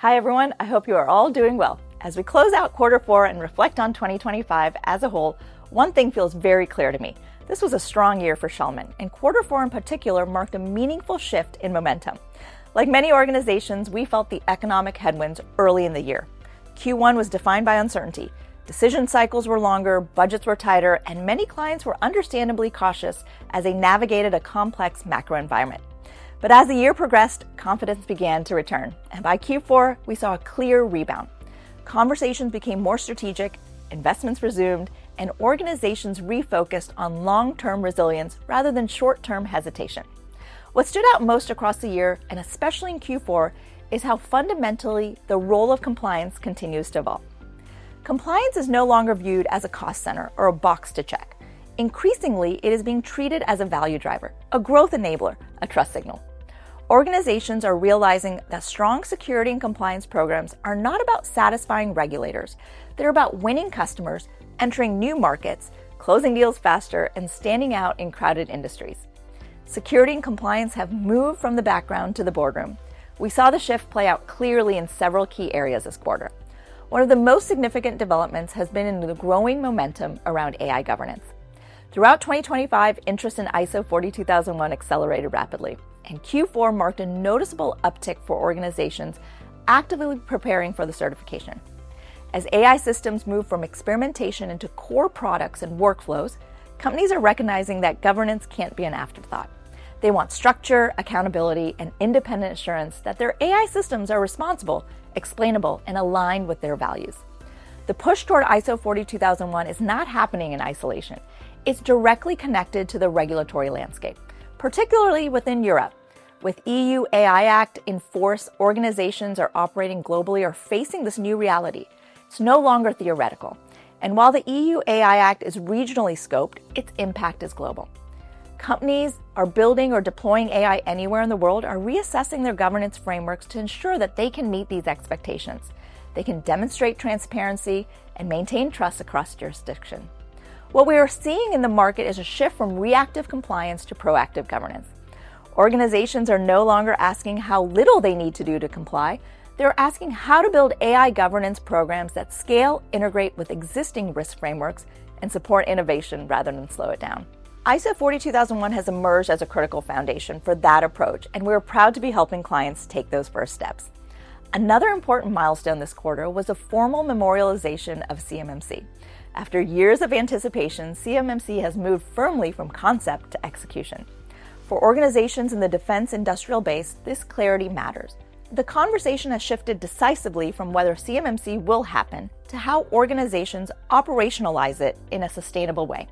Hi everyone, I hope you are all doing well. As we close out quarter four and reflect on 2025 as a whole, one thing feels very clear to me. This was a strong year for Schellman, and quarter four in particular marked a meaningful shift in momentum. Like many organizations, we felt the economic headwinds early in the year. Q1 was defined by uncertainty. Decision cycles were longer, budgets were tighter, and many clients were understandably cautious as they navigated a complex macro environment. But as the year progressed, confidence began to return, and by Q4, we saw a clear rebound. Conversations became more strategic, investments resumed, and organizations refocused on long-term resilience rather than short-term hesitation. What stood out most across the year, and especially in Q4, is how fundamentally the role of compliance continues to evolve. Compliance is no longer viewed as a cost center or a box to check. Increasingly, it is being treated as a value driver, a growth enabler, a trust signal. Organizations are realizing that strong security and compliance programs are not about satisfying regulators. They're about winning customers, entering new markets, closing deals faster, and standing out in crowded industries. Security and compliance have moved from the background to the boardroom. We saw the shift play out clearly in several key areas this quarter. One of the most significant developments has been in the growing momentum around AI governance. Throughout 2025, interest in ISO 42001 accelerated rapidly, and Q4 marked a noticeable uptick for organizations actively preparing for the certification. As AI systems move from experimentation into core products and workflows, companies are recognizing that governance can't be an afterthought. They want structure, accountability, and independent assurance that their AI systems are responsible, explainable, and aligned with their values. The push toward ISO 42001 is not happening in isolation. It's directly connected to the regulatory landscape, particularly within Europe. With EU AI Act in force, organizations are operating globally are facing this new reality. It's no longer theoretical. And while the EU AI Act is regionally scoped, its impact is global. Companies are building or deploying AI anywhere in the world are reassessing their governance frameworks to ensure that they can meet these expectations. They can demonstrate transparency and maintain trust across jurisdiction. What we are seeing in the market is a shift from reactive compliance to proactive governance. Organizations are no longer asking how little they need to do to comply. They're asking how to build AI governance programs that scale, integrate with existing risk frameworks, and support innovation rather than slow it down. ISO 42001 has emerged as a critical foundation for that approach, and we're proud to be helping clients take those first steps. Another important milestone this quarter was a formal memorialization of CMMC. After years of anticipation, CMMC has moved firmly from concept to execution. For organizations in the defense industrial base, this clarity matters. The conversation has shifted decisively from whether CMMC will happen to how organizations operationalize it in a sustainable way.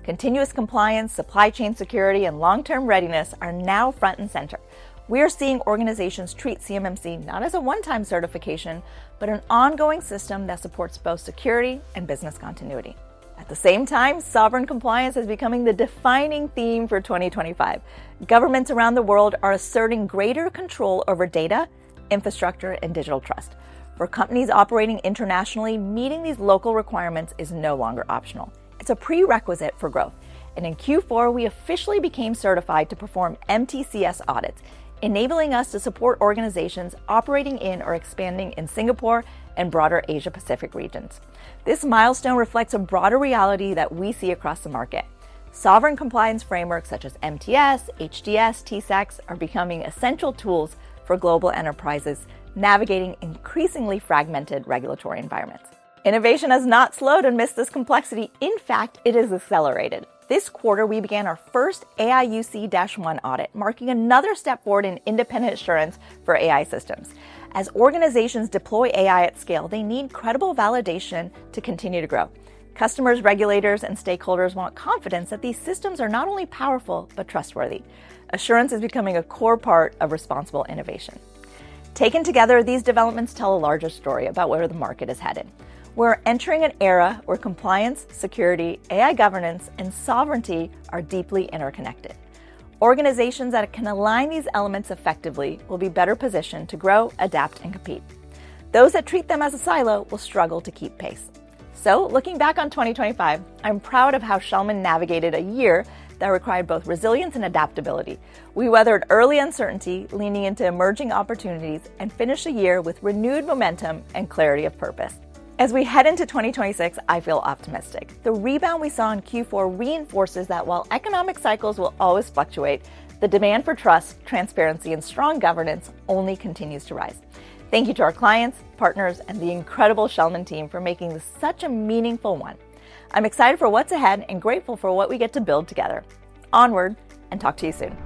Continuous compliance, supply chain security, and long-term readiness are now front and center. We are seeing organizations treat CMMC not as a one-time certification, but an ongoing system that supports both security and business continuity. At the same time, sovereign compliance is becoming the defining theme for 2025. Governments around the world are asserting greater control over data, infrastructure, and digital trust. For companies operating internationally, meeting these local requirements is no longer optional. It's a prerequisite for growth. And in Q4, we officially became certified to perform MTCS audits, enabling us to support organizations operating in or expanding in Singapore and broader Asia-Pacific regions. This milestone reflects a broader reality that we see across the market. Sovereign compliance frameworks such as MTS, HDS, TSACs are becoming essential tools for global enterprises navigating increasingly fragmented regulatory environments. Innovation has not slowed amidst this complexity. In fact, it has accelerated. This quarter, we began our first AIUC-1 audit, marking another step forward in independent assurance for AI systems. As organizations deploy AI at scale, they need credible validation to continue to grow. Customers, regulators, and stakeholders want confidence that these systems are not only powerful, but trustworthy. Assurance is becoming a core part of responsible innovation. Taken together, these developments tell a larger story about where the market is headed. We're entering an era where compliance, security, AI governance, and sovereignty are deeply interconnected. Organizations that can align these elements effectively will be better positioned to grow, adapt, and compete. Those that treat them as a silo will struggle to keep pace. So, looking back on 2025, I'm proud of how Schellman navigated a year that required both resilience and adaptability. We weathered early uncertainty, leaning into emerging opportunities, and finished the year with renewed momentum and clarity of purpose. As we head into 2026, I feel optimistic. The rebound we saw in Q4 reinforces that while economic cycles will always fluctuate, the demand for trust, transparency, and strong governance only continues to rise. Thank you to our clients, partners, and the incredible Schellman team for making this such a meaningful one. I'm excited for what's ahead and grateful for what we get to build together. Onward, and talk to you soon.